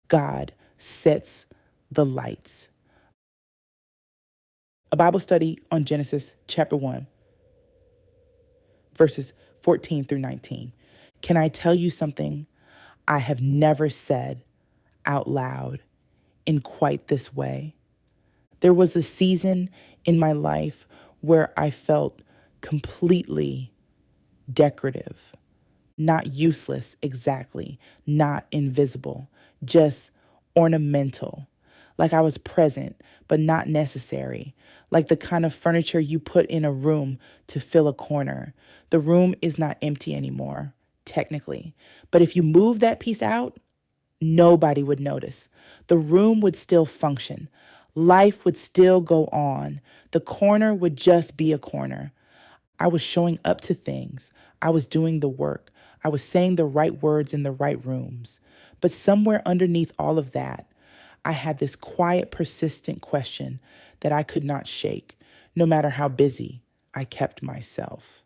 God sets the lights. A Bible study on Genesis chapter 1, verses 14 through 19. Can I tell you something I have never said out loud in quite this way? There was a season in my life where I felt completely decorative, not useless exactly, not invisible, just ornamental. Like I was present, but not necessary. Like the kind of furniture you put in a room to fill a corner. The room is not empty anymore, technically. But if you move that piece out, nobody would notice. The room would still function. Life would still go on. The corner would just be a corner. I was showing up to things. I was doing the work. I was saying the right words in the right rooms. But somewhere underneath all of that, I had this quiet, persistent question that I could not shake, no matter how busy I kept myself.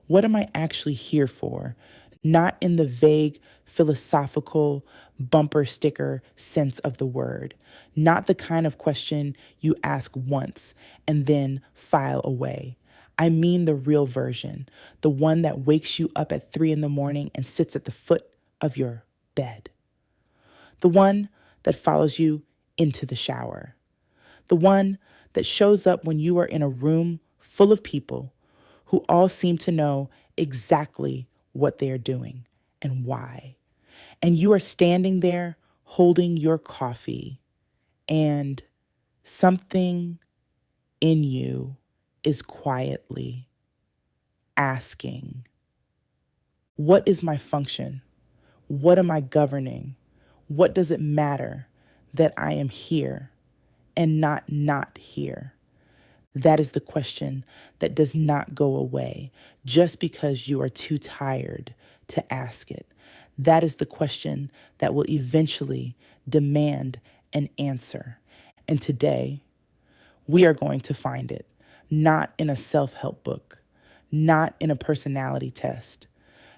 What am I actually here for? Not in the vague, philosophical, bumper sticker sense of the word. Not the kind of question you ask once and then file away. I mean the real version, the one that wakes you up at 3 a.m. and sits at the foot of your bed. The one that follows you into the shower. The one that shows up when you are in a room full of people who all seem to know exactly what they are doing and why. And you are standing there holding your coffee, and something in you is quietly asking, what is my function? What am I governing? What does it matter that I am here and not here? That is the question that does not go away just because you are too tired to ask it. That is the question that will eventually demand an answer. And today, we are going to find it, not in a self-help book, not in a personality test,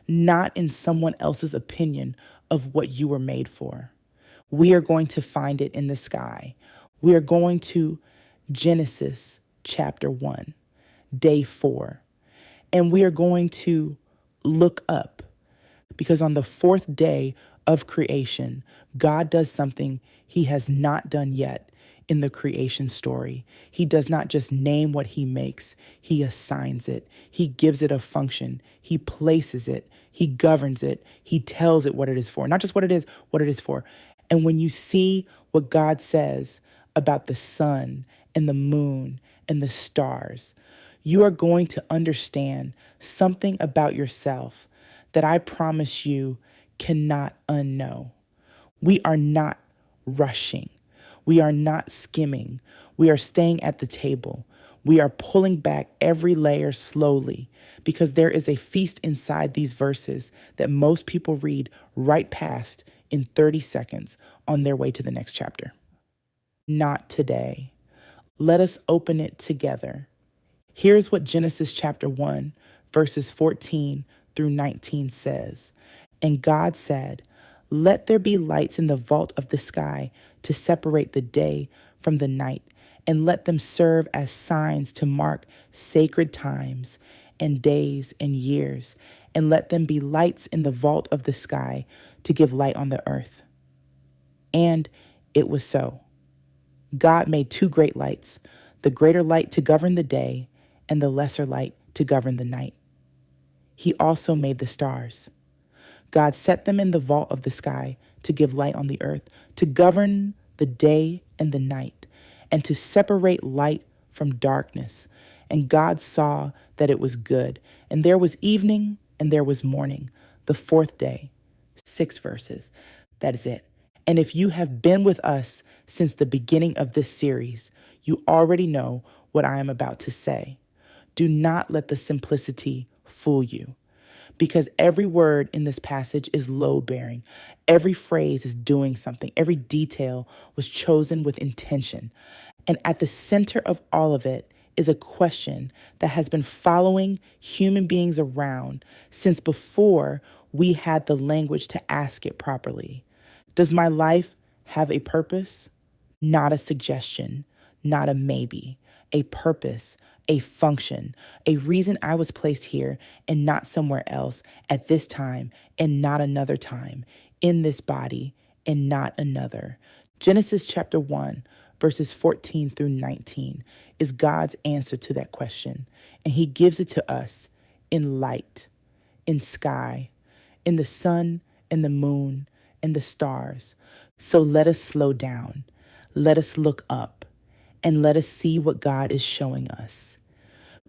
not in someone else's opinion of what you were made for. We are going to find it in the sky. We are going to Genesis chapter 1, day 4. And we are going to look up because on the fourth day of creation, God does something he has not done yet in the creation story. He does not just name what he makes, he assigns it. He gives it a function. He places it. He governs it. He tells it what it is for. Not just what it is for. And when you see what God says about the sun and the moon and the stars, you are going to understand something about yourself that I promise you cannot unknow. We are not rushing. We are not skimming. We are staying at the table. We are pulling back every layer slowly because there is a feast inside these verses that most people read right past in 30 seconds on their way to the next chapter. Not today. Let us open it together. Here's what Genesis chapter 1, verses 14 through 19 says. And God said, let there be lights in the vault of the sky to separate the day from the night, and let them serve as signs to mark sacred times and days and years, and let them be lights in the vault of the sky to give light on the earth. And it was so. God made 2 great lights, the greater light to govern the day and the lesser light to govern the night. He also made the stars. God set them in the vault of the sky to give light on the earth, to govern the day and the night, and to separate light from darkness. And God saw that it was good. And there was evening and there was morning, the 4th day. 6 verses. That is it. And if you have been with us since the beginning of this series, you already know what I am about to say. Do not let the simplicity fool you, because every word in this passage is load-bearing. Every phrase is doing something. Every detail was chosen with intention. And at the center of all of it is a question that has been following human beings around since before we had the language to ask it properly. Does my life have a purpose? Not a suggestion, not a maybe, a purpose, a function, a reason I was placed here and not somewhere else at this time and not another time, in this body and not another. Genesis chapter 1, verses 14 through 19 is God's answer to that question, and he gives it to us in light, in sky, in the sun and the moon and the stars. So let us slow down. Let us look up and let us see what God is showing us.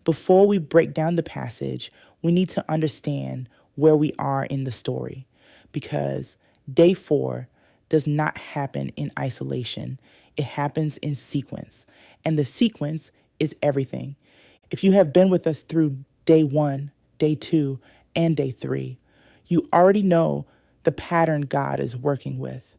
Before we break down the passage, we need to understand where we are in the story, because day 4 does not happen in isolation. It happens in sequence, and the sequence is everything. If you have been with us through day 1, day 2, and day 3, you already know the pattern God is working with.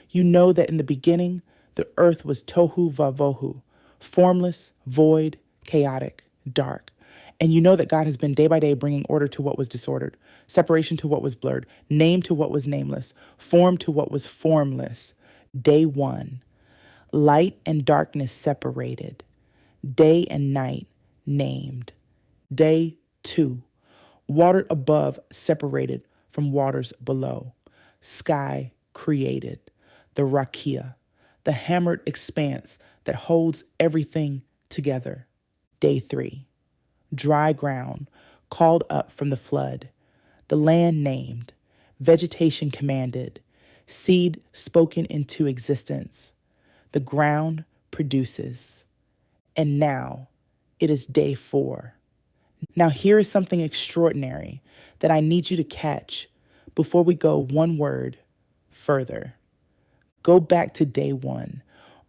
You know that in the beginning, the earth was tohu vavohu, formless, void, chaotic, dark. And you know that God has been day by day bringing order to what was disordered, separation to what was blurred, name to what was nameless, form to what was formless. Day 1, light and darkness separated, day and night named. Day 2, water above separated from waters below, sky created, the rakia, the hammered expanse that holds everything together. Day 3, dry ground called up from the flood, the land named, vegetation commanded, seed spoken into existence. The ground produces. And now it is day 4. Now here is something extraordinary that I need you to catch before we go one word further. Go back to day 1.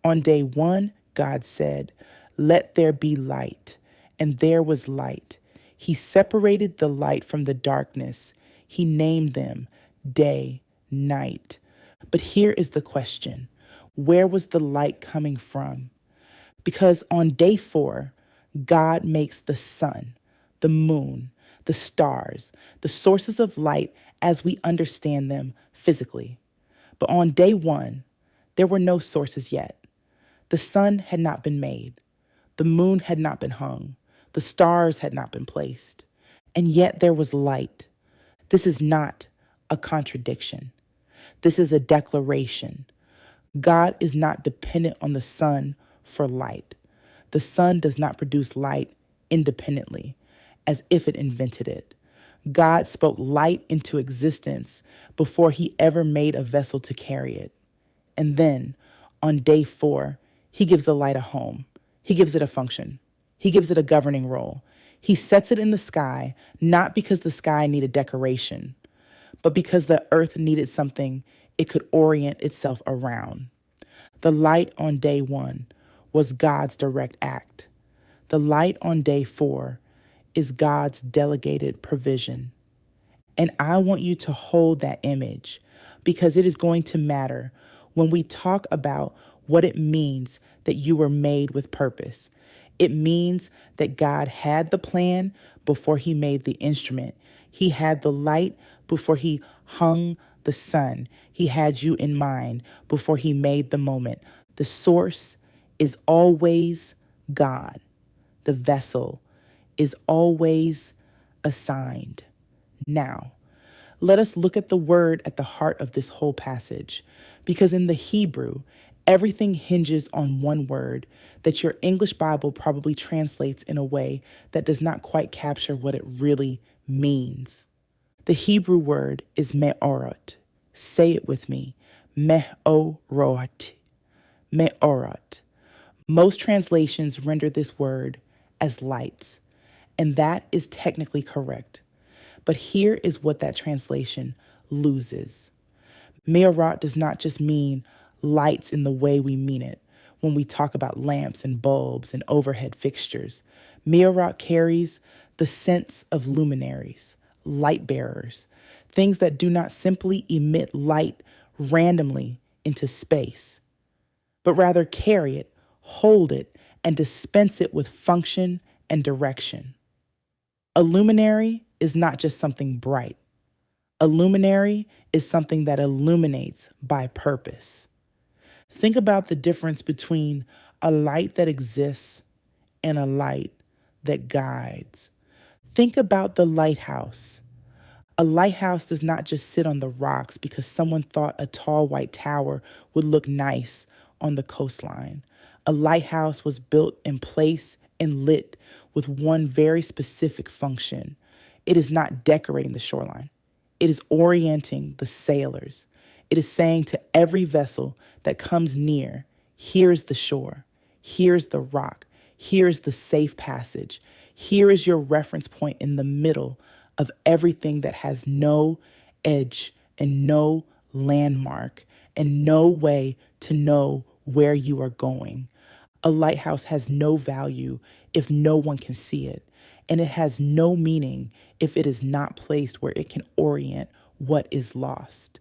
On day 1, God said, "Let there be light," and there was light. He separated the light from the darkness. He named them day, night. But here is the question. Where was the light coming from? Because on day 4, God makes the sun, the moon, the stars, the sources of light as we understand them physically. But on day 1, there were no sources yet. The sun had not been made. The moon had not been hung. The stars had not been placed. And yet there was light. This is not a contradiction. This is a declaration. God is not dependent on the sun for light. The sun does not produce light independently, as if it invented it. God spoke light into existence before he ever made a vessel to carry it. And then, on day 4, he gives the light a home. He gives it a function. He gives it a governing role. He sets it in the sky, not because the sky needed decoration, but because the earth needed something it could orient itself around. The light on day 1 was God's direct act. The light on day 4 is God's delegated provision. And I want you to hold that image, because it is going to matter when we talk about what it means that you were made with purpose. It means that God had the plan before he made the instrument. He had the light before he hung the sun. He had you in mind before he made the moment. The source is always God. The vessel is always assigned. Now, let us look at the word at the heart of this whole passage, because in the Hebrew, everything hinges on one word that your English Bible probably translates in a way that does not quite capture what it really means. The Hebrew word is me'orot. Say it with me. Me'orot. Me'orot. Most translations render this word as lights, and that is technically correct. But here is what that translation loses. Me'orot does not just mean lights in the way we mean it when we talk about lamps and bulbs and overhead fixtures. Me'orot carries the sense of luminaries, light bearers, things that do not simply emit light randomly into space, but rather carry it, hold it, and dispense it with function and direction. A luminary is not just something bright. A A luminary is something that illuminates by purpose. Think about the difference between a light that exists and a light that guides. Think about the lighthouse. A lighthouse does not just sit on the rocks because someone thought a tall white tower would look nice on the coastline. A lighthouse was built in place and lit with one very specific function. It is not decorating the shoreline. It is orienting the sailors. It is saying to every vessel that comes near, here's the shore, here's the rock, here's the safe passage, here is your reference point in the middle of everything that has no edge and no landmark and no way to know where you are going. A lighthouse has no value if no one can see it, and it has no meaning if it is not placed where it can orient what is lost.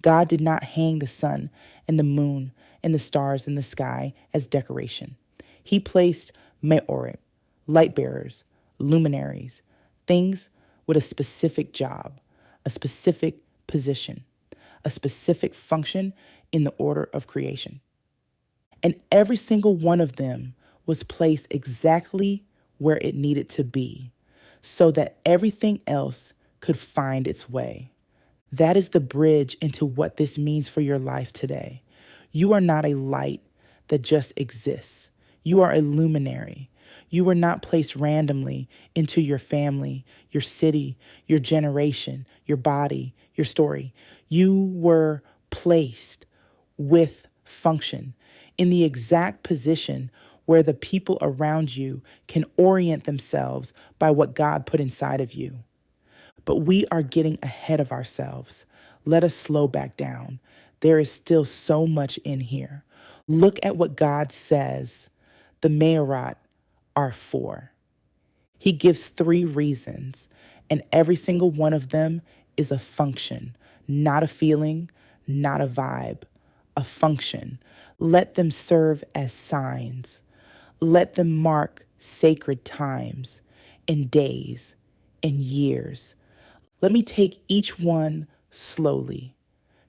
God did not hang the sun and the moon and the stars in the sky as decoration. He placed me'orim, light bearers, luminaries, things with a specific job, a specific position, a specific function in the order of creation. And every single one of them was placed exactly where it needed to be so that everything else could find its way. That is the bridge into what this means for your life today. You are not a light that just exists. You are a luminary. You were not placed randomly into your family, your city, your generation, your body, your story. You were placed with function in the exact position where the people around you can orient themselves by what God put inside of you. But we are getting ahead of ourselves. Let us slow back down. There is still so much in here. Look at what God says the Mayorot are for. He gives 3 reasons, and every single one of them is a function, not a feeling, not a vibe, a function. Let them serve as signs. Let them mark sacred times and days and years. Let me take each one slowly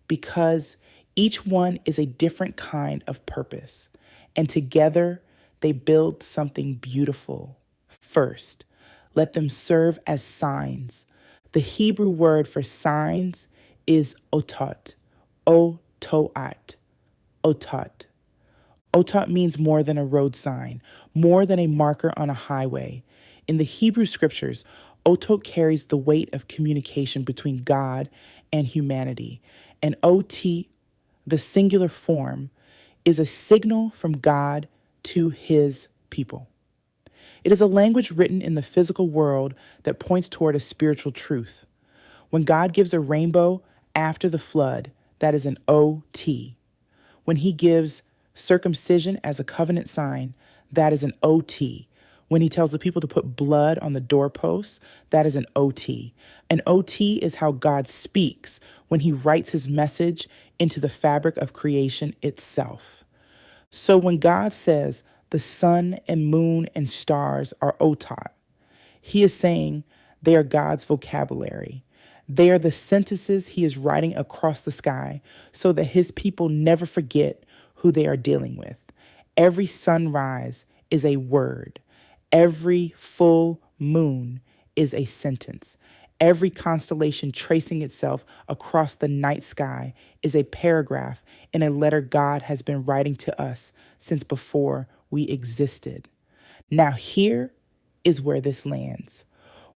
because each one is a different kind of purpose, and together they build something beautiful. First, let them serve as signs. The Hebrew word for signs is otot, otoat, otot. Otot means more than a road sign, more than a marker on a highway. In the Hebrew scriptures, Otot carries the weight of communication between God and humanity. And OT, the singular form, is a signal from God to his people. It is a language written in the physical world that points toward a spiritual truth. When God gives a rainbow after the flood, that is an OT. When he gives circumcision as a covenant sign, that is an OT. When he tells the people to put blood on the doorposts, that is an OT. An OT is how God speaks when he writes his message into the fabric of creation itself. So when God says the sun and moon and stars are Otot, he is saying they are God's vocabulary. They are the sentences he is writing across the sky so that his people never forget who they are dealing with. Every sunrise is a word. Every full moon is a sentence. Every constellation tracing itself across the night sky is a paragraph in a letter God has been writing to us since before we existed. Now here is where this lands.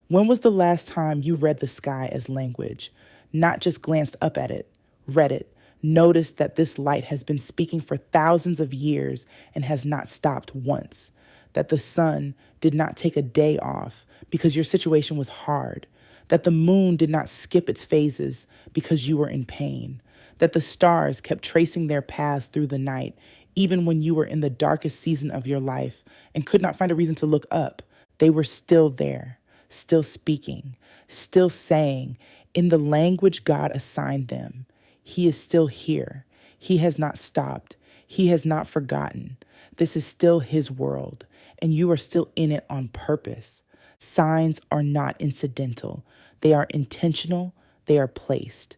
When was the last time you read the sky as language? Not just glanced up at it, read it, noticed that this light has been speaking for thousands of years and has not stopped once. That the sun did not take a day off because your situation was hard. That the moon did not skip its phases because you were in pain. That the stars kept tracing their paths through the night, even when you were in the darkest season of your life and could not find a reason to look up. They were still there, still speaking, still saying in the language God assigned them. He is still here. He has not stopped. He has not forgotten. This is still his world, and you are still in it on purpose. Signs are not incidental. They are intentional. they are placed.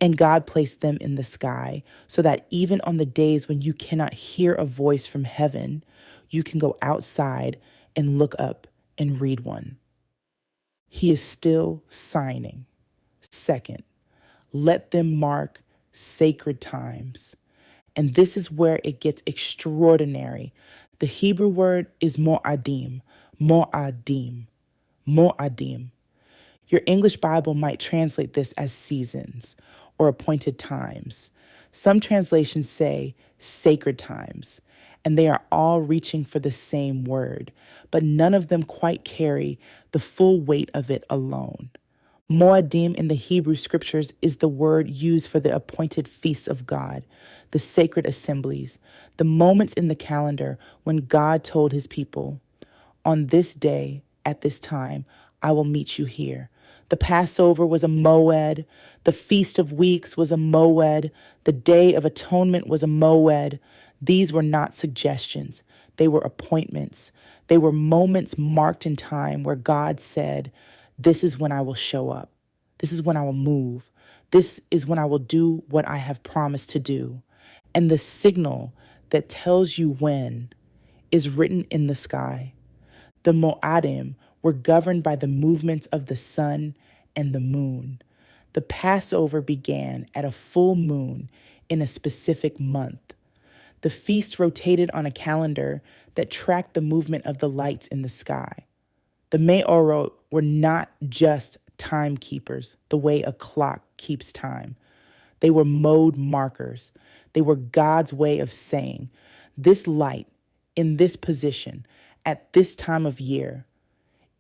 And God placed them in the sky so that even on the days when you cannot hear a voice from heaven, you can go outside and look up and read one. He is still signing. Second, let them mark sacred times. And this is where it gets extraordinary. The Hebrew word is mo'adim, mo'adim, mo'adim. Your English Bible might translate this as seasons or appointed times. Some translations say sacred times, and they are all reaching for the same word, but none of them quite carry the full weight of it alone. Moadim in the Hebrew scriptures is the word used for the appointed feasts of God, the sacred assemblies, the moments in the calendar when God told his people, on this day, at this time, I will meet you here. The Passover was a moed. The Feast of Weeks was a moed. The Day of Atonement was a moed. These were not suggestions. They were appointments. They were moments marked in time where God said, this is when I will show up. This is when I will move. This is when I will do what I have promised to do. And the signal that tells you when is written in the sky. The Moadim were governed by the movements of the sun and the moon. The Passover began at a full moon in a specific month. The feast rotated on a calendar that tracked the movement of the lights in the sky. The Me'orot were not just timekeepers, the way a clock keeps time. They were mode markers. They were God's way of saying, this light in this position at this time of year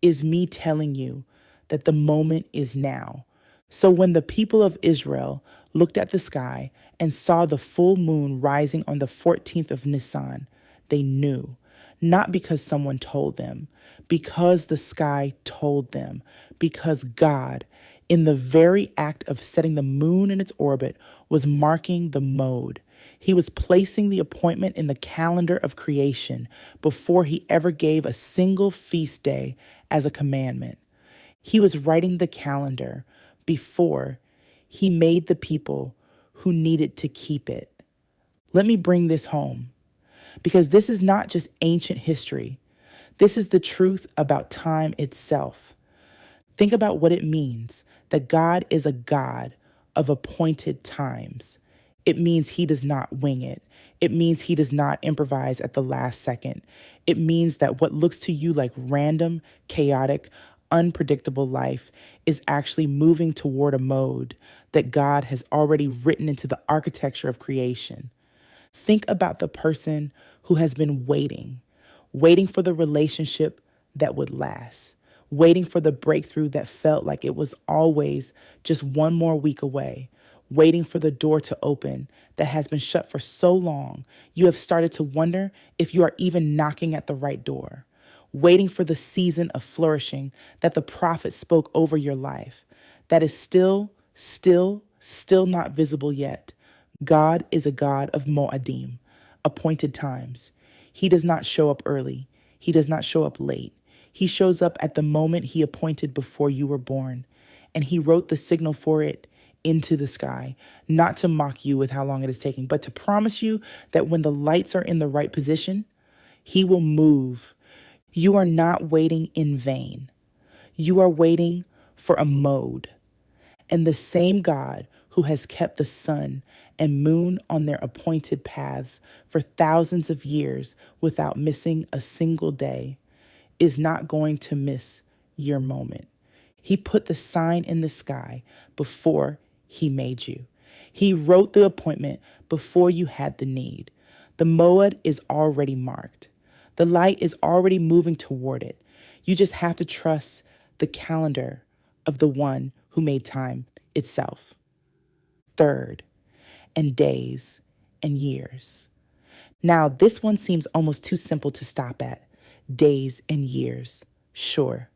is me telling you that the moment is now. So when the people of Israel looked at the sky and saw the full moon rising on the 14th of Nisan, they knew, not because someone told them, because the sky told them, because God, in the very act of setting the moon in its orbit, was marking the mode. He was placing the appointment in the calendar of creation before he ever gave a single feast day as a commandment. He was writing the calendar before he made the people who needed to keep it. Let me bring this home, because this is not just ancient history. This is the truth about time itself. Think about what it means that God is a God of appointed times. It means he does not wing it. It means he does not improvise at the last second. It means that what looks to you like random, chaotic, unpredictable life is actually moving toward a mode that God has already written into the architecture of creation. Think about the person who has been waiting for the relationship that would last, waiting for the breakthrough that felt like it was always just one more week away, waiting for the door to open that has been shut for so long, you have started to wonder if you are even knocking at the right door, waiting for the season of flourishing that the prophet spoke over your life, that is still not visible yet. God is a God of Moadim, appointed times. He does not show up early. He does not show up late. He shows up at the moment he appointed before you were born, and he wrote the signal for it into the sky, not to mock you with how long it is taking, but to promise you that when the lights are in the right position, he will move. You are not waiting in vain. You are waiting for a mode. And the same God who has kept the sun and moon on their appointed paths for thousands of years without missing a single day is not going to miss your moment. He put the sign in the sky before he made you. He wrote the appointment before you had the need. The moed is already marked. The light is already moving toward it. You just have to trust the calendar of the one who made time itself. Third, and days and years. Now, this one seems almost too simple to stop at. Days and years. Sure.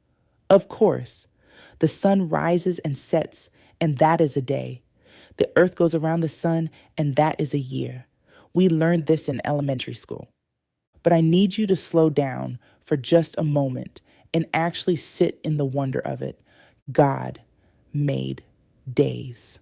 Of course. The sun rises and sets, and that is a day. The earth goes around the sun, and that is a year. We learned this in elementary school. But I need you to slow down for just a moment and actually sit in the wonder of it. God made days.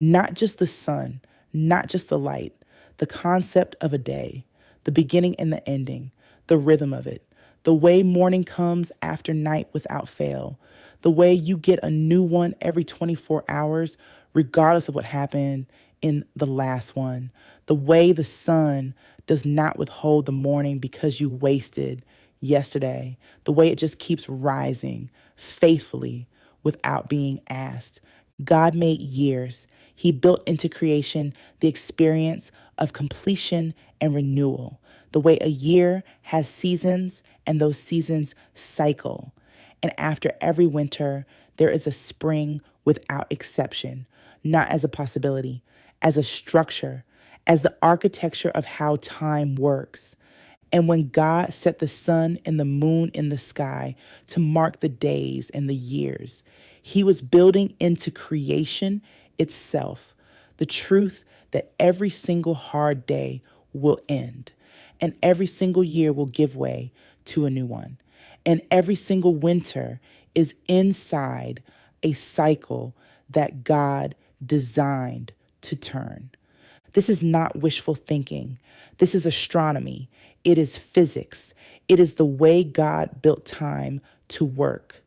Not just the sun, not just the light, the concept of a day, the beginning and the ending, the rhythm of it, the way morning comes after night without fail, the way you get a new one every 24 hours, regardless of what happened in the last one, the way the sun does not withhold the morning because you wasted yesterday, the way it just keeps rising faithfully without being asked. God made years. He built into creation the experience of completion and renewal, the way a year has seasons and those seasons cycle. And after every winter, there is a spring without exception, not as a possibility, as a structure, as the architecture of how time works. And when God set the sun and the moon in the sky to mark the days and the years, he was building into creation itself the truth that every single hard day will end, and every single year will give way to a new one. And every single winter is inside a cycle that God designed to turn. This is not wishful thinking. This is astronomy. It is physics. It is the way God built time to work.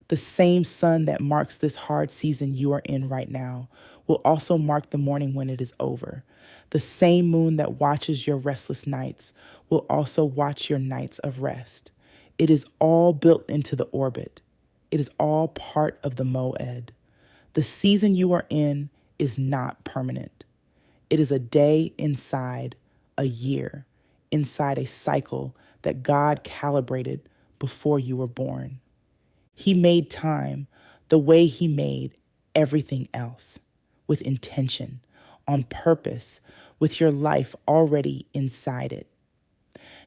The same sun that marks this hard season you are in right now will also mark the morning when it is over. The same moon that watches your restless nights will also watch your nights of rest. It is all built into the orbit. It is all part of the moed. The season you are in is not permanent. It is a day inside a year, inside a cycle that God calibrated before you were born. He made time the way he made everything else, with intention, on purpose, with your life already inside it.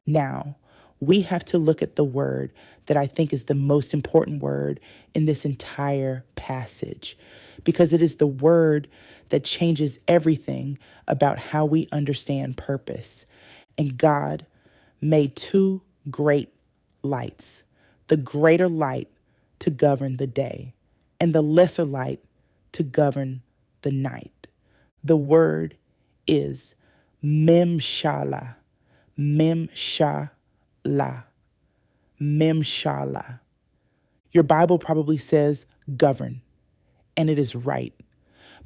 Now, we have to look at the word that I think is the most important word in this entire passage, because it is the word that changes everything about how we understand purpose. And God made two great lights, the greater light to govern the day, and the lesser light to govern the night. The word is memshala, memshala, memshala. Your Bible probably says govern, and it is right.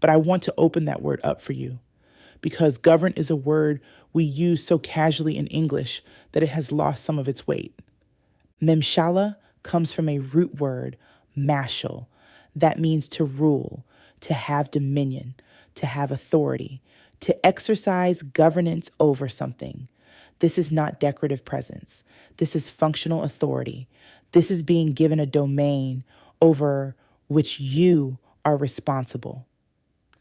But I want to open that word up for you because govern is a word we use so casually in English that it has lost some of its weight. Memshala comes from a root word, mashal, that means to rule, to have dominion, to have authority, to exercise governance over something. This is not decorative presence. This is functional authority. This is being given a domain over which you are responsible.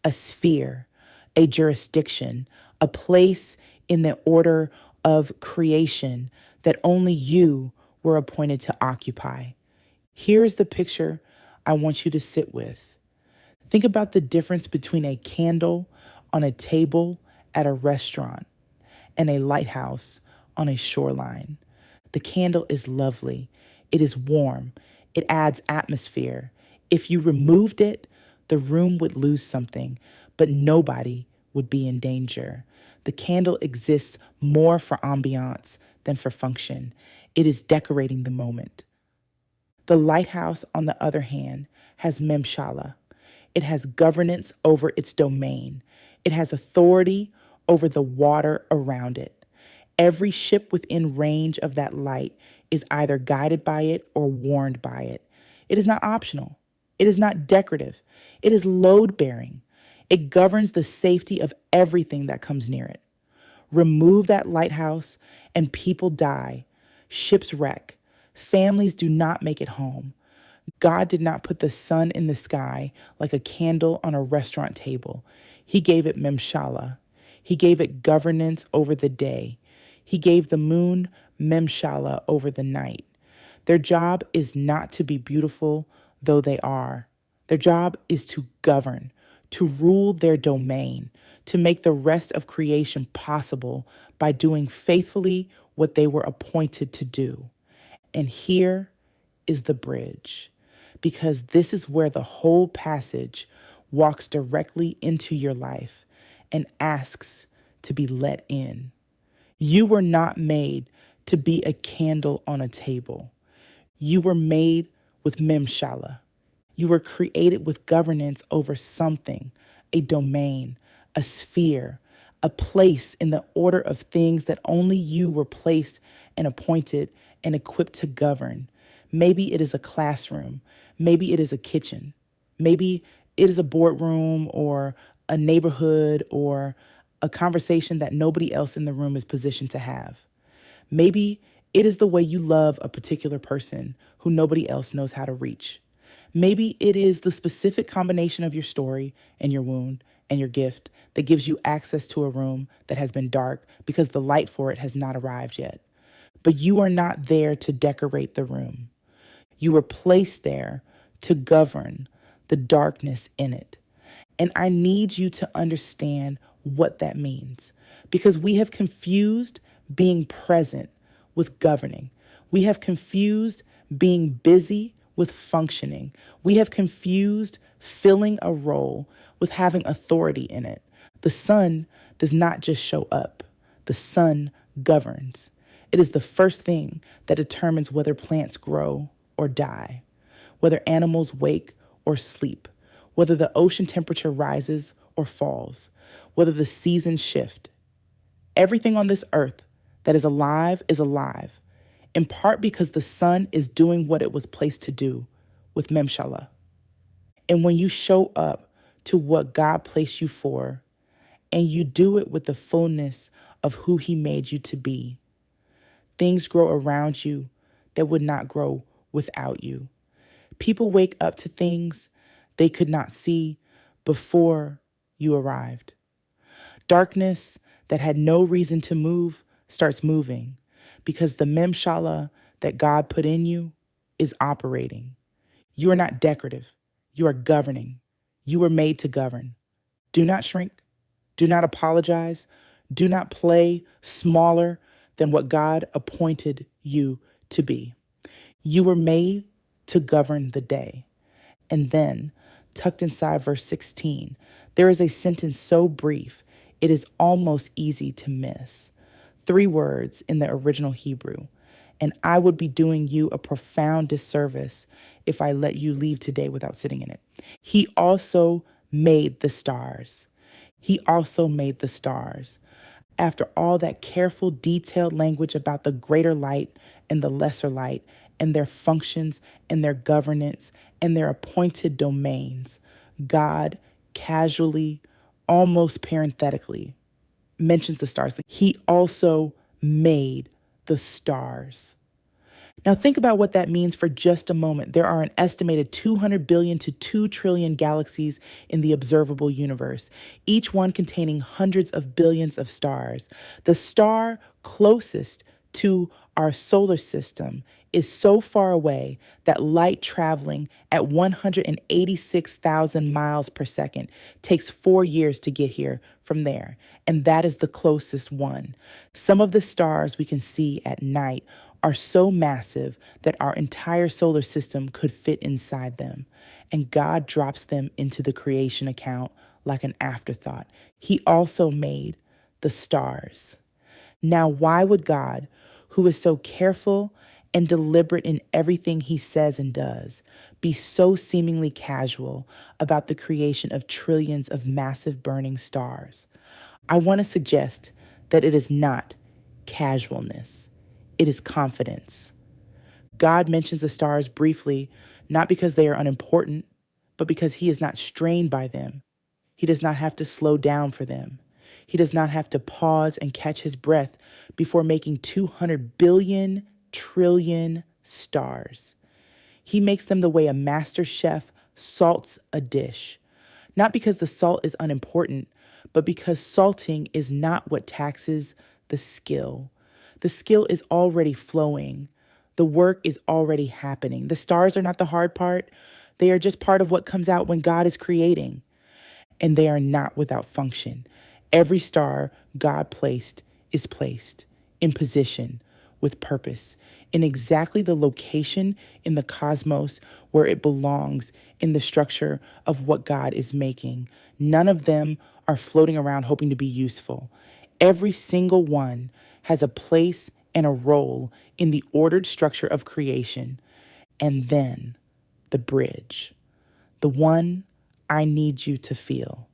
A sphere, a jurisdiction, a place in the order of creation that only you were appointed to occupy. Here is the picture I want you to sit with. Think about the difference between a candle on a table at a restaurant and a lighthouse on a shoreline. The candle is lovely. It is warm. It adds atmosphere. If you removed it, the room would lose something, but nobody would be in danger. The candle exists more for ambiance than for function. It is decorating the moment. The lighthouse, on the other hand, has memshala. It has governance over its domain. It has authority over the water around it. Every ship within range of that light is either guided by it or warned by it. It is not optional. It is not decorative. It is load-bearing. It governs the safety of everything that comes near it. Remove that lighthouse and people die. Ships wreck. Families do not make it home. God did not put the sun in the sky like a candle on a restaurant table. He gave it memshala. He gave it governance over the day. He gave the moon memshala over the night. Their job is not to be beautiful, though they are. Their job is to govern, to rule their domain, to make the rest of creation possible by doing faithfully what they were appointed to do. And here is the bridge, because this is where the whole passage walks directly into your life and asks to be let in. You were not made to be a candle on a table. You were made with memshala. You were created with governance over something, a domain, a sphere, a place in the order of things that only you were placed and appointed and equipped to govern. Maybe it is a classroom. Maybe it is a kitchen. Maybe it is a boardroom or a neighborhood or a conversation that nobody else in the room is positioned to have. Maybe it is the way you love a particular person who nobody else knows how to reach. Maybe it is the specific combination of your story and your wound and your gift that gives you access to a room that has been dark because the light for it has not arrived yet. But you are not there to decorate the room. You were placed there to govern the darkness in it. And I need you to understand what that means, because we have confused being present with governing. We have confused being busy with functioning. We have confused filling a role with having authority in it. The sun does not just show up. The sun governs. It is the first thing that determines whether plants grow or die, whether animals wake or sleep, whether the ocean temperature rises or falls, whether the seasons shift. Everything on this earth that is alive, in part because the sun is doing what it was placed to do with memshala. And when you show up to what God placed you for, and you do it with the fullness of who he made you to be, things grow around you that would not grow without you. People wake up to things they could not see before you arrived. Darkness that had no reason to move starts moving because the memshala that God put in you is operating. You are not decorative. You are governing. You were made to govern. Do not shrink. Do not apologize. Do not play smaller than what God appointed you to be. You were made to govern the day. And then, tucked inside verse 16, there is a sentence so brief, it is almost easy to miss. 3 words in the original Hebrew. And I would be doing you a profound disservice if I let you leave today without sitting in it. He also made the stars. He also made the stars. After all that careful, detailed language about the greater light and the lesser light and their functions and their governance and their appointed domains, God casually, almost parenthetically, mentions the stars. He also made the stars. Now think about what that means for just a moment. There are an estimated 200 billion to 2 trillion galaxies in the observable universe, each one containing hundreds of billions of stars. The star closest to our solar system is so far away that light traveling at 186,000 miles per second takes 4 years to get here from there, and that is the closest one. Some of the stars we can see at night are so massive that our entire solar system could fit inside them, and God drops them into the creation account like an afterthought. He also made the stars. Now, why would God, who is so careful and deliberate in everything he says and does, be so seemingly casual about the creation of trillions of massive burning stars? I want to suggest that it is not casualness. It is confidence. God mentions the stars briefly, not because they are unimportant, but because he is not strained by them. He does not have to slow down for them. He does not have to pause and catch his breath before making 200 billion trillion stars. He makes them the way a master chef salts a dish, not because the salt is unimportant, but because salting is not what taxes the skill. The skill is already flowing. The work is already happening. The stars are not the hard part. They are just part of what comes out when God is creating. And they are not without function. Every star God placed is placed in position with purpose in exactly the location in the cosmos where it belongs in the structure of what God is making. None of them are floating around hoping to be useful. Every single one has a place and a role in the ordered structure of creation. And then the bridge, the one I need you to feel.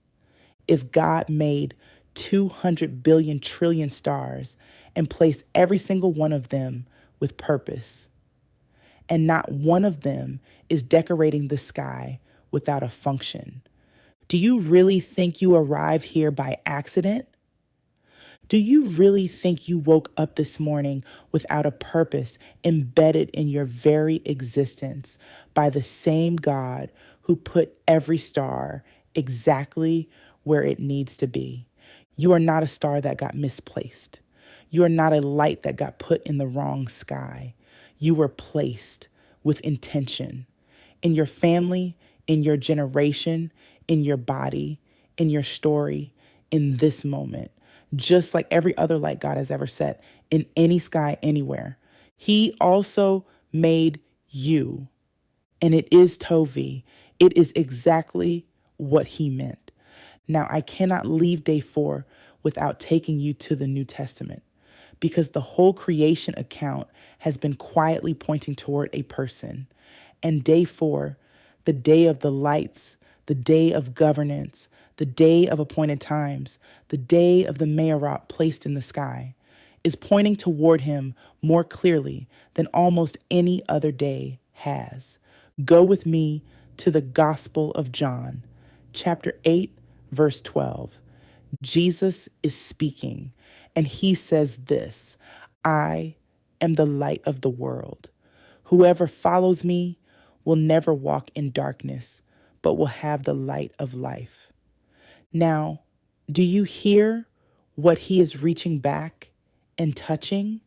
If God made 200 billion trillion stars and placed every single one of them with purpose, and not one of them is decorating the sky without a function, do you really think you arrive here by accident? Do you really think you woke up this morning without a purpose embedded in your very existence by the same God who put every star exactly where it needs to be? You are not a star that got misplaced. You are not a light that got put in the wrong sky. You were placed with intention in your family, in your generation, in your body, in your story, in this moment, just like every other light God has ever set in any sky anywhere. He also made you, and it is Tovi. It is exactly what he meant. Now, I cannot leave day 4 without taking you to the New Testament, because the whole creation account has been quietly pointing toward a person. And day 4, the day of the lights, the day of governance, the day of appointed times, the day of the Mayorot placed in the sky, is pointing toward him more clearly than almost any other day has. Go with me to the Gospel of John, chapter 8, verse 12. Jesus is speaking, and he says this: I am the light of the world. Whoever follows me will never walk in darkness, but will have the light of life. Now, do you hear what he is reaching back and touching?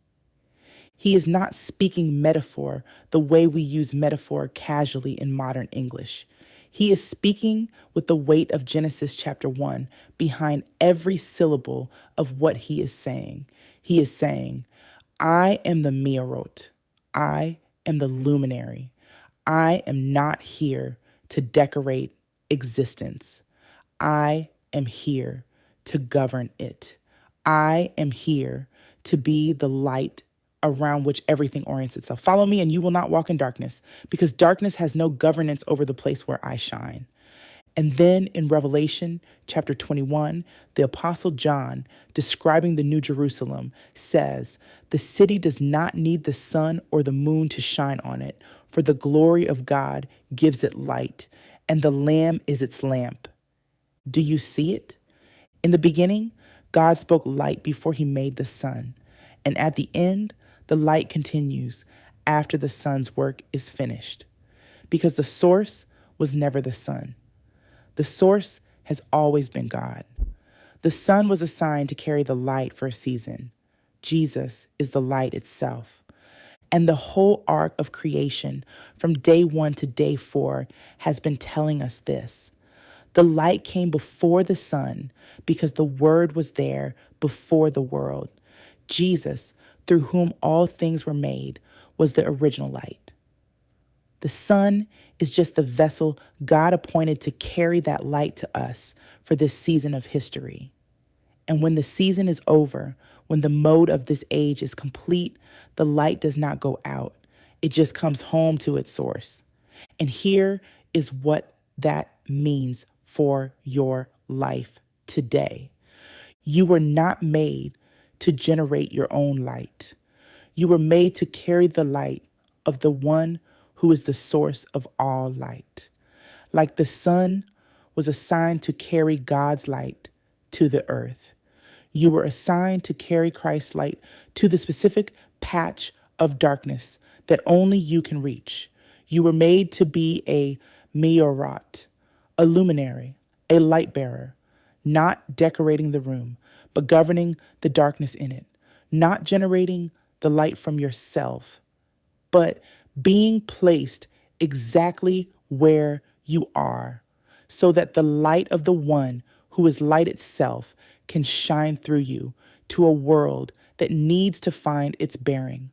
He is not speaking metaphor the way we use metaphor casually in modern English. He is speaking with the weight of Genesis chapter 1 behind every syllable of what he is saying. He is saying, I am the Meorot. I am the luminary. I am not here to decorate existence. I am here to govern it. I am here to be the light around which everything orients itself. Follow me and you will not walk in darkness, because darkness has no governance over the place where I shine. And then in Revelation chapter 21, the Apostle John, describing the New Jerusalem, says, the city does not need the sun or the moon to shine on it, for the glory of God gives it light, and the Lamb is its lamp. Do you see it? In the beginning, God spoke light before he made the sun. And at the end, the light continues after the sun's work is finished. Because the source was never the sun. The source has always been God. The sun was assigned to carry the light for a season. Jesus is the light itself. And the whole arc of creation from day 1 to day 4 has been telling us this. The light came before the sun because the Word was there before the world. Jesus, through whom all things were made, was the original light. The sun is just the vessel God appointed to carry that light to us for this season of history. And when the season is over, when the mode of this age is complete, the light does not go out. It just comes home to its source. And here is what that means for your life today. You were not made to generate your own light. You were made to carry the light of the one who is the source of all light. Like the sun was assigned to carry God's light to the earth, you were assigned to carry Christ's light to the specific patch of darkness that only you can reach. You were made to be a Meorot, a luminary, a light bearer, not decorating the room, but governing the darkness in it, not generating the light from yourself, but being placed exactly where you are, so that the light of the one who is light itself can shine through you to a world that needs to find its bearing.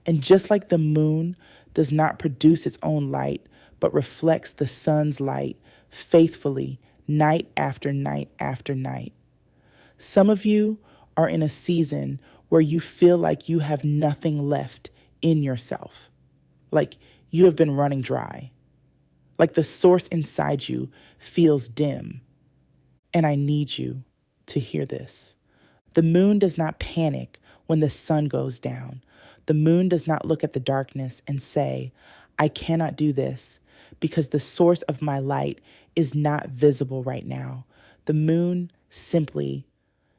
And just like the moon does not produce its own light, but reflects the sun's light faithfully night after night after night. Some of you are in a season where you feel like you have nothing left in yourself, like you have been running dry, like the source inside you feels dim. And I need you to hear this. The moon does not panic when the sun goes down. The moon does not look at the darkness and say, I cannot do this because the source of my light is not visible right now. The moon simply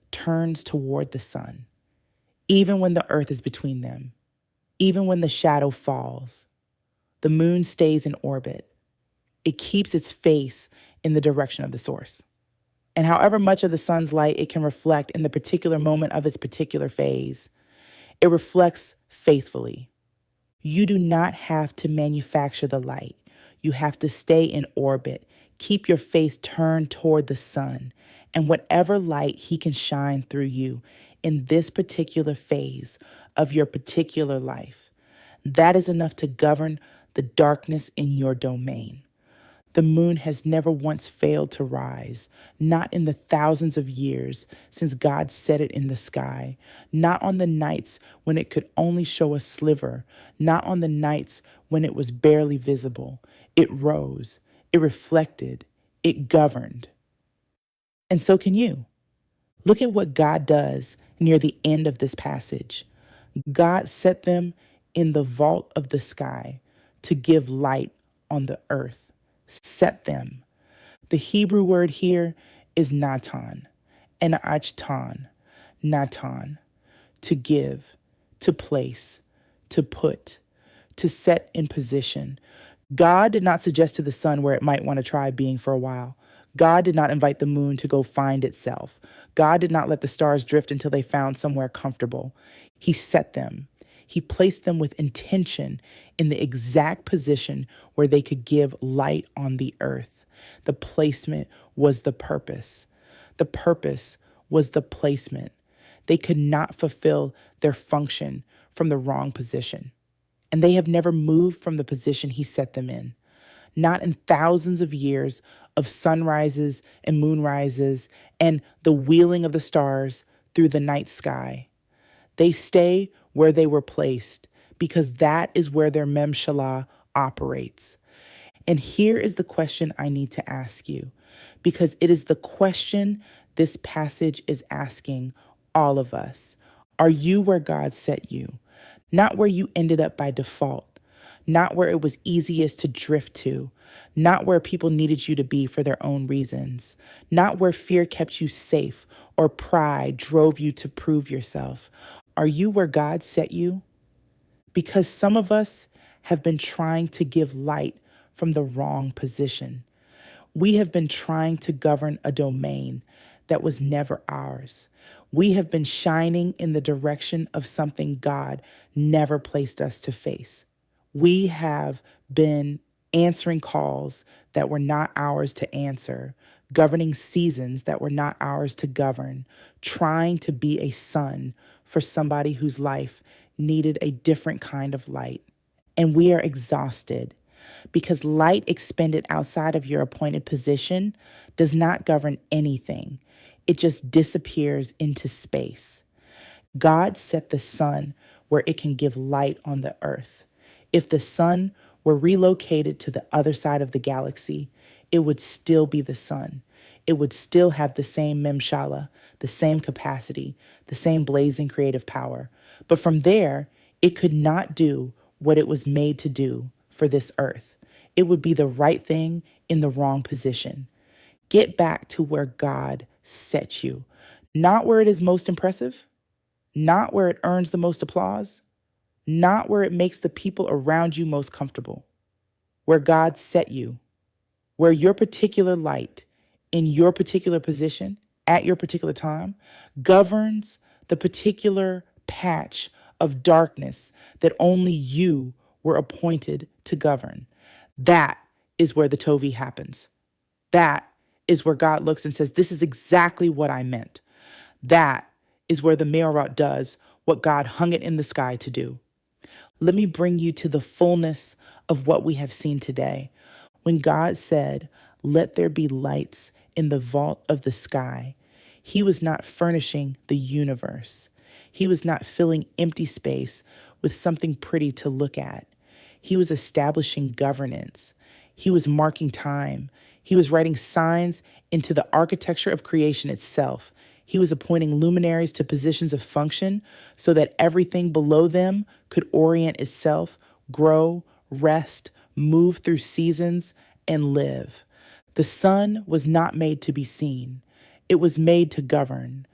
turns toward the sun, even when the earth is between them, even when the shadow falls. The moon stays in orbit. It keeps its face in the direction of the source. And however much of the sun's light it can reflect in the particular moment of its particular phase, it reflects faithfully. You do not have to manufacture the light. You have to stay in orbit. Keep your face turned toward the sun, and whatever light he can shine through you in this particular phase of your particular life, that is enough to govern the darkness in your domain. The moon has never once failed to rise, not in the thousands of years since God set it in the sky, not on the nights when it could only show a sliver, not on the nights when it was barely visible. It rose, it reflected, it governed. And so can you. Look at what God does near the end of this passage. God set them in the vault of the sky to give light on the earth. Set them. The Hebrew word here is natan, and achtan, natan, to give, to place, to put, to set in position. God did not suggest to the sun where it might want to try being for a while. God did not invite the moon to go find itself. God did not let the stars drift until they found somewhere comfortable. He set them. He placed them with intention in the exact position where they could give light on the earth. The placement was the purpose. The purpose was the placement. They could not fulfill their function from the wrong position. And they have never moved from the position he set them in. Not in thousands of years of sunrises and moonrises and the wheeling of the stars through the night sky. They stay where they were placed because that is where their memshalah operates. And here is the question I need to ask you, because it is the question this passage is asking all of us. Are you where God set you? Not where you ended up by default, not where it was easiest to drift to, not where people needed you to be for their own reasons, not where fear kept you safe or pride drove you to prove yourself. Are you where God set you? Because some of us have been trying to give light from the wrong position. We have been trying to govern a domain that was never ours. We have been shining in the direction of something God never placed us to face. We have been answering calls that were not ours to answer, governing seasons that were not ours to govern, trying to be a son for somebody whose life needed a different kind of light. And we are exhausted because light expended outside of your appointed position does not govern anything. It just disappears into space. God set the sun where it can give light on the earth. If the sun were relocated to the other side of the galaxy, it would still be the sun. It would still have the same memshala, the same capacity, the same blazing creative power. But from there, it could not do what it was made to do for this earth. It would be the right thing in the wrong position. Get back to where God set you, not where it is most impressive, not where it earns the most applause, not where it makes the people around you most comfortable, where God set you, where your particular light in your particular position at your particular time governs the particular patch of darkness that only you were appointed to govern. That is where the Tovi happens. That is where God looks and says, this is exactly what I meant. That is where the Meorot does what God hung it in the sky to do. Let me bring you to the fullness of what we have seen today. When God said, "Let there be lights in the vault of the sky," he was not furnishing the universe. He was not filling empty space with something pretty to look at. He was establishing governance. He was marking time. He was writing signs into the architecture of creation itself. He was appointing luminaries to positions of function so that everything below them could orient itself, grow, rest, move through seasons, and live. The sun was not made to be seen. It was made to govern.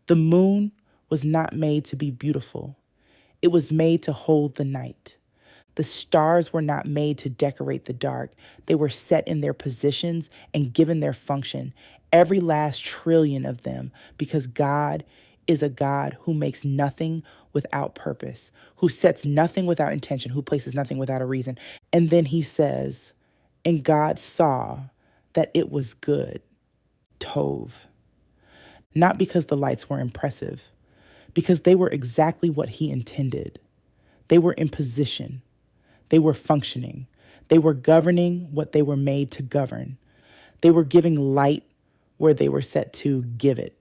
The moon was not made to be beautiful. It was made to hold the night. The stars were not made to decorate the dark. They were set in their positions and given their function, every last trillion of them, because God is a God who makes nothing without purpose, who sets nothing without intention, who places nothing without a reason. And then he says, and God saw that it was good, Tov. Not because the lights were impressive, because they were exactly what he intended. They were in position. They were functioning. They were governing what they were made to govern. They were giving light where they were set to give it.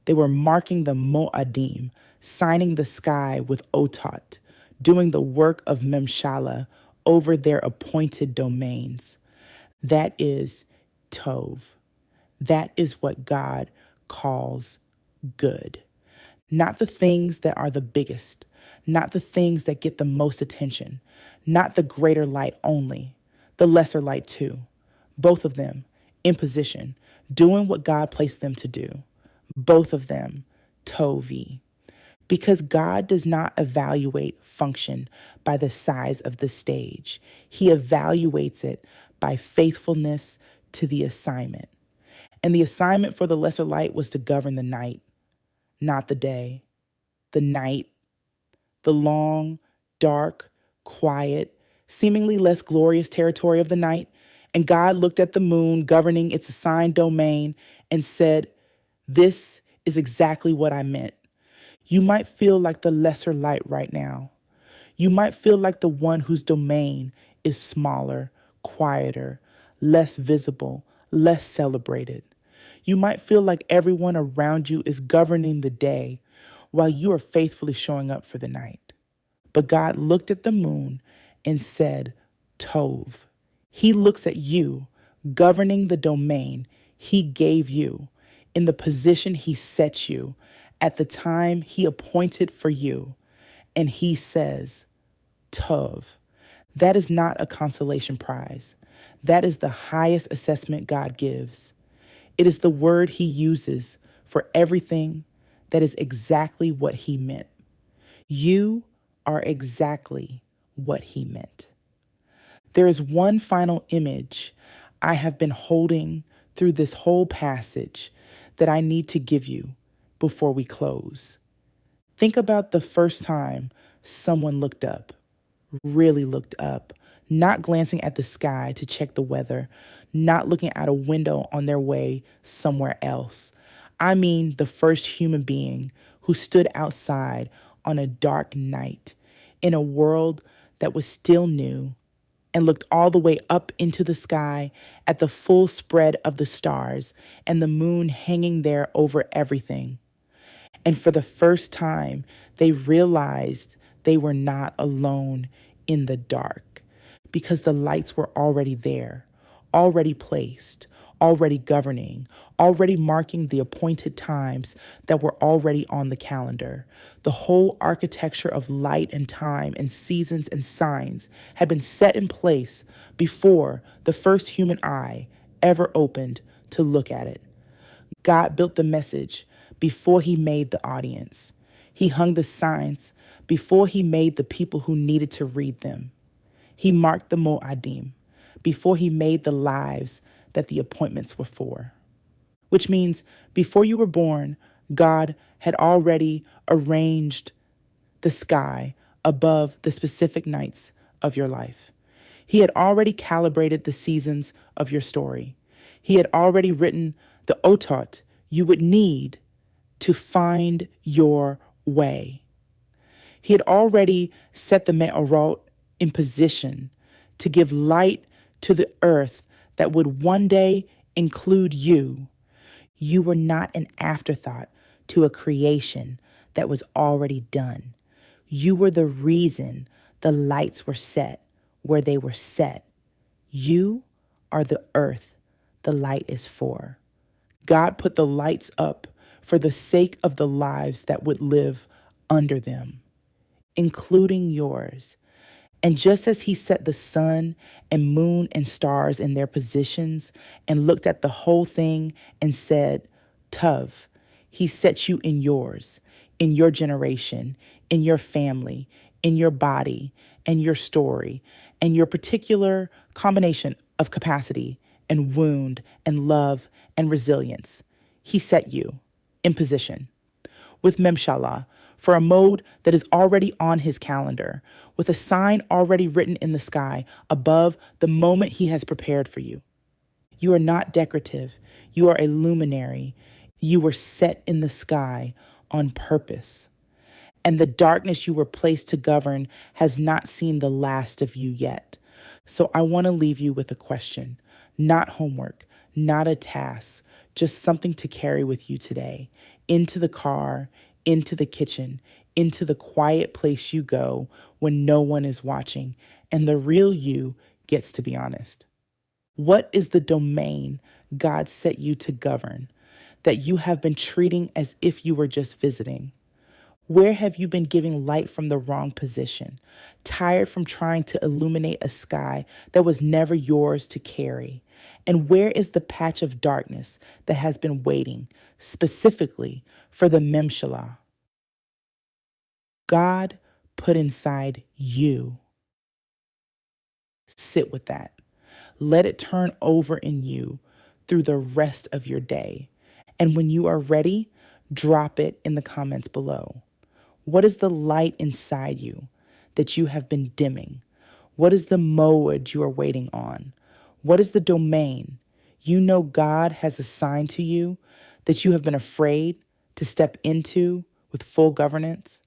They were marking the Mo'adim, signing the sky with Otot, doing the work of Memshala over their appointed domains. That is Tov. That is what God calls good. Not the things that are the biggest, not the things that get the most attention, not the greater light only, the lesser light too. Both of them in position, doing what God placed them to do. Both of them Tovi. Because God does not evaluate function by the size of the stage. He evaluates it by faithfulness to the assignment. And the assignment for the lesser light was to govern the night, not the day. The night, the long, dark, quiet, seemingly less glorious territory of the night. And God looked at the moon governing its assigned domain and said, "This is exactly what I meant." You might feel like the lesser light right now. You might feel like the one whose domain is smaller, quieter, less visible, less celebrated. You might feel like everyone around you is governing the day while you are faithfully showing up for the night. But God looked at the moon and said, Tov. He looks at you, governing the domain he gave you, in the position he set you, at the time he appointed for you. And he says, Tov. That is not a consolation prize. That is the highest assessment God gives. It is the word he uses for everything that is exactly what he meant. You are exactly what he meant. There is one final image I have been holding through this whole passage that I need to give you before we close. Think about the first time someone looked up, really looked up, not glancing at the sky to check the weather, not looking out a window on their way somewhere else. I mean, the first human being who stood outside on a dark night in a world that was still new and looked all the way up into the sky at the full spread of the stars and the moon hanging there over everything. And for the first time, they realized they were not alone in the dark because the lights were already there, already placed, already governing, already marking the appointed times that were already on the calendar. The whole architecture of light and time and seasons and signs had been set in place before the first human eye ever opened to look at it. God built the message before he made the audience. He hung the signs before he made the people who needed to read them. He marked the Mo'adim before he made the lives that the appointments were for. Which means before you were born, God had already arranged the sky above the specific nights of your life. He had already calibrated the seasons of your story. He had already written the Otot you would need to find your way. He had already set the Me'orot in position to give light to the earth that would one day include you. You were not an afterthought to a creation that was already done. You were the reason the lights were set where they were set. You are the earth the light is for. God put the lights up for the sake of the lives that would live under them, including yours. And just as he set the sun and moon and stars in their positions and looked at the whole thing and said, Tov, he set you in yours, in your generation, in your family, in your body, and your story, and your particular combination of capacity and wound and love and resilience. He set you in position with Memshallah for a mode that is already on his calendar, with a sign already written in the sky above the moment he has prepared for you. You are not decorative. You are a luminary. You were set in the sky on purpose. And the darkness you were placed to govern has not seen the last of you yet. So I want to leave you with a question, not homework, not a task, just something to carry with you today, into the car, into the kitchen, into the quiet place you go when no one is watching and the real you gets to be honest. What is the domain God set you to govern that you have been treating as if you were just visiting? Where have you been giving light from the wrong position, tired from trying to illuminate a sky that was never yours to carry? And where is the patch of darkness that has been waiting specifically for the Memshallah God put inside you? Sit with that. Let it turn over in you through the rest of your day. And when you are ready, drop it in the comments below. What is the light inside you that you have been dimming? What is the mode you are waiting on? What is the domain you know God has assigned to you that you have been afraid to step into with full governance?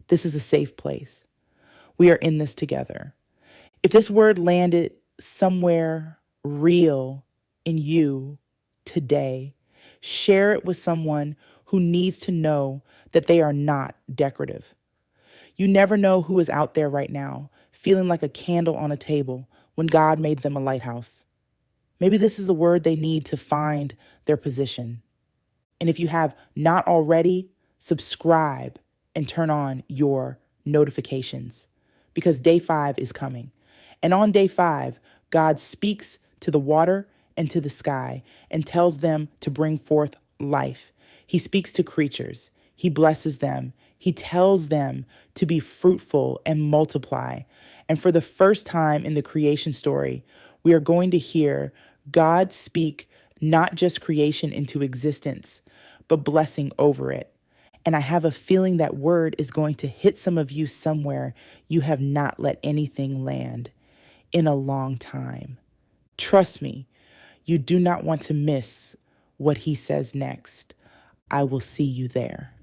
This is a safe place. We are in this together. If this word landed somewhere real in you today, share it with someone who needs to know that they are not decorative. You never know who is out there right now, feeling like a candle on a table when God made them a lighthouse. Maybe this is the word they need to find their position. And if you have not already, subscribe and turn on your notifications because day 5 is coming. And on day 5, God speaks to the water and to the sky and tells them to bring forth life. He speaks to creatures. He blesses them. He tells them to be fruitful and multiply. And for the first time in the creation story, we are going to hear God speak not just creation into existence, but blessing over it. And I have a feeling that word is going to hit some of you somewhere you have not let anything land in a long time. Trust me, you do not want to miss what he says next. I will see you there.